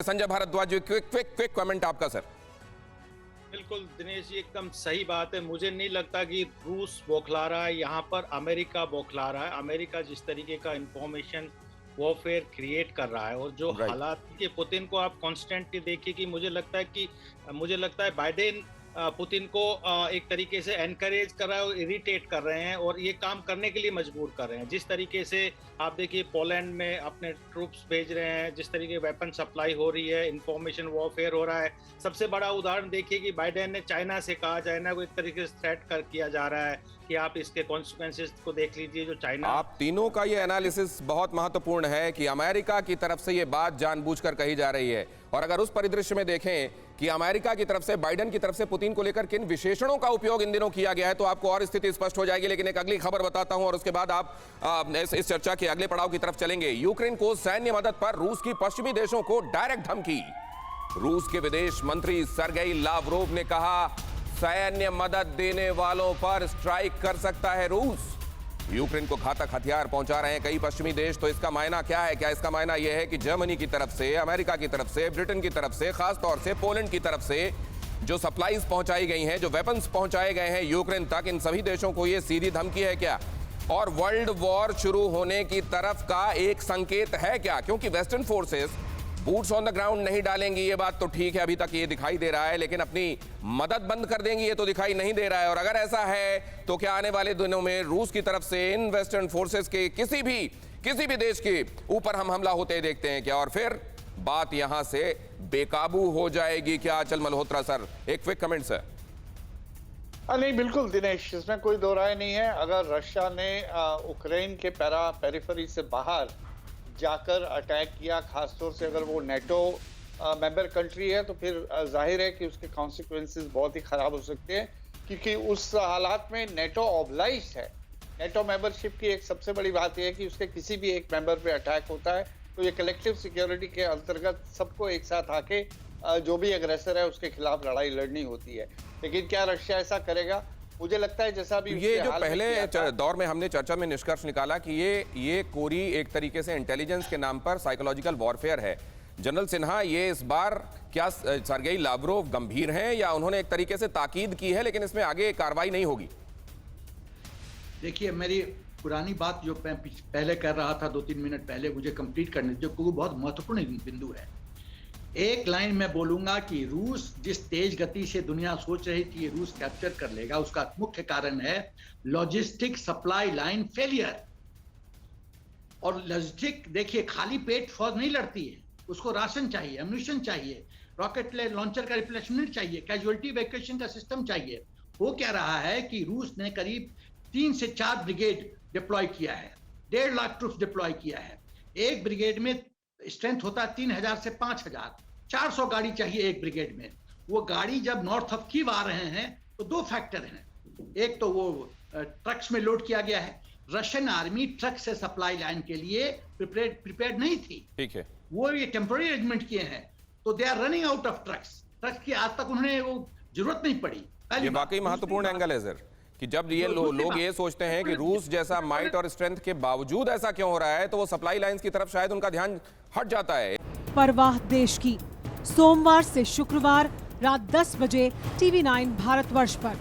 संजय भारद्वाज जी, quick comment आपका sir. बिल्कुल दिनेश जी, एकदम सही बात है। मुझे नहीं लगता कि रूस बौखला रहा है, यहाँ पर अमेरिका बौखला रहा है। अमेरिका जिस तरीके का इंफॉर्मेशन वॉरफेयर क्रिएट कर रहा है और जो राइट। हालात के पुतिन को आप कॉन्स्टेंटली देखिए कि मुझे लगता है बाइडेन पुतिन को एक तरीके से एनकरेज कर रहा है और इरिटेट कर रहे हैं और ये काम करने के लिए मजबूर कर रहे हैं। जिस तरीके से आप देखिए पोलैंड में अपने ट्रूप्स भेज रहे हैं, जिस तरीके वेपन सप्लाई हो रही है, इंफॉर्मेशन वॉरफेयर हो रहा है। सबसे बड़ा उदाहरण देखिए कि बाइडेन ने चाइना से कहा, चाइना को एक तरीके से थ्रेट कर किया जा रहा है कि आप इसके कॉन्सिक्वेंसेस को देख लीजिए जो चाइना। आप तीनों का ये एनालिसिस बहुत महत्वपूर्ण है कि अमेरिका की तरफ से ये बात जानबूझकर कही जा रही है, और अगर उस परिदृश्य में देखें कि अमेरिका की तरफ से, बाइडेन की तरफ से पुतिन को लेकर किन विशेषणों का उपयोग इन दिनों किया गया है, तो आपको और स्थिति स्पष्ट हो जाएगी। लेकिन एक अगली खबर बताता हूं और उसके बाद आप इस चर्चा के अगले पड़ाव की तरफ चलेंगे। यूक्रेन को सैन्य मदद पर रूस की पश्चिमी देशों को डायरेक्ट धमकी। रूस के विदेश मंत्री सर्गेई लावरोव ने कहा, सैन्य मदद देने वालों पर स्ट्राइक कर सकता है रूस। यूक्रेन को घातक हथियार पहुंचा रहे हैं कई पश्चिमी देश। तो इसका मायना क्या है? क्या इसका मायना यह है कि जर्मनी की तरफ से, अमेरिका की तरफ से, ब्रिटेन की तरफ से, खास तौर से पोलैंड की तरफ से जो सप्लाईज पहुंचाई गई हैं, जो वेपन्स पहुंचाए गए हैं यूक्रेन तक, इन सभी देशों को यह सीधी धमकी है क्या? और वर्ल्ड वॉर शुरू होने की तरफ का एक संकेत है क्या? क्योंकि western forces boots on the ground नहीं डालेंगी, ये बात तो ठीक है, अभी तक ये दिखाई दे रहा है, लेकिन अपनी मदद बंद कर देंगी ये तो दिखाई नहीं दे रहा है। और अगर ऐसा है तो क्या आने वाले दिनों में रूस की तरफ से इन वेस्टर्न फोर्सेस के किसी भी देश के ऊपर हम हमला होते देखते हैं क्या? और फिर बात यहां से बेकाबू हो जाएगी क्या? अचल मल्होत्रा सर, एक क्विक कमेंट सर। नहीं, बिल्कुल दिनेश, इसमें कोई दो राय नहीं है। अगर रशिया ने यूक्रेन के पेरिफेरी से बाहर जाकर अटैक किया, खासतौर से अगर वो नेटो मेंबर कंट्री है, तो फिर जाहिर है कि उसके कॉन्सिक्वेंसेस बहुत ही खराब हो सकते हैं, क्योंकि उस हालात में नेटो ऑब्लाइज्ड है। नेटो मेंबरशिप की एक सबसे बड़ी बात यह है कि उसके किसी भी एक मेंबर पे अटैक होता है तो ये कलेक्टिव सिक्योरिटी के अंतर्गत सबको एक साथ आके जो भी अग्रेसर है उसके खिलाफ लड़ाई लड़नी होती है। लेकिन क्या रशिया ऐसा करेगा? मुझे लगता है जैसा भी ये जो पहले दौर में हमने चर्चा में निष्कर्ष निकाला कि ये कोरी एक तरीके से इंटेलिजेंस के नाम पर साइकोलॉजिकल वॉरफेयर है। जनरल सिन्हा, ये इस बार क्या सर्गेई लावरोव गंभीर हैं या उन्होंने एक तरीके से ताकीद की है लेकिन इसमें आगे कार्रवाई नहीं होगी? देखिए, मेरी पुरानी बात जो मैं पहले कर रहा था 2-3 मिनट पहले, मुझे कंप्लीट करने जो बहुत महत्वपूर्ण बिंदु है। एक लाइन में बोलूंगा कि रूस जिस तेज गति से दुनिया सोच रही थी रूस कैप्चर कर लेगा, उसका मुख्य कारण है लॉजिस्टिक सप्लाई लाइन फेलियर। और लॉजिस्टिक, देखिए, खाली पेट फौज नहीं लड़ती है, उसको राशन चाहिए, एम्यूनिशन चाहिए, रॉकेट लॉन्चर का रिप्लेसमेंट चाहिए, कैजुअलिटी इवैक्यूएशन का सिस्टम चाहिए। वो क्या रहा है कि रूस ने करीब 3 से 4 ब्रिगेड डिप्लॉय किया है, 1.5 लाख ट्रूप्स डिप्लॉय किया है। एक ब्रिगेड में स्ट्रेंथ होता है 3000 से 5000, 400 गाड़ी चाहिए एक ब्रिगेड में। वो गाड़ी जब नॉर्थ ऑफ कीव आ रहे हैं तो 2 फैक्टर हैं। एक तो वो ट्रक्स में लोड किया गया है, रशियन आर्मी ट्रक से सप्लाई लाइन के लिए प्रिपेयर्ड नहीं थी, ठीक है, वो ये टेम्पररी अरेंजमेंट किए हैं, तो they are running out of trucks की आज तक उन्हें वो जरूरत नहीं पड़ी। ये वाकई महत्वपूर्ण एंगल है सर कि जब ये लोग ये सोचते हैं कि रूस जैसा माइट और स्ट्रेंथ के बावजूद ऐसा क्यों हो रहा है, तो वो सप्लाई लाइंस की तरफ शायद उनका ध्यान हट जाता है। परवाह देश की, सोमवार से शुक्रवार रात 10 बजे TV9 भारतवर्ष पर।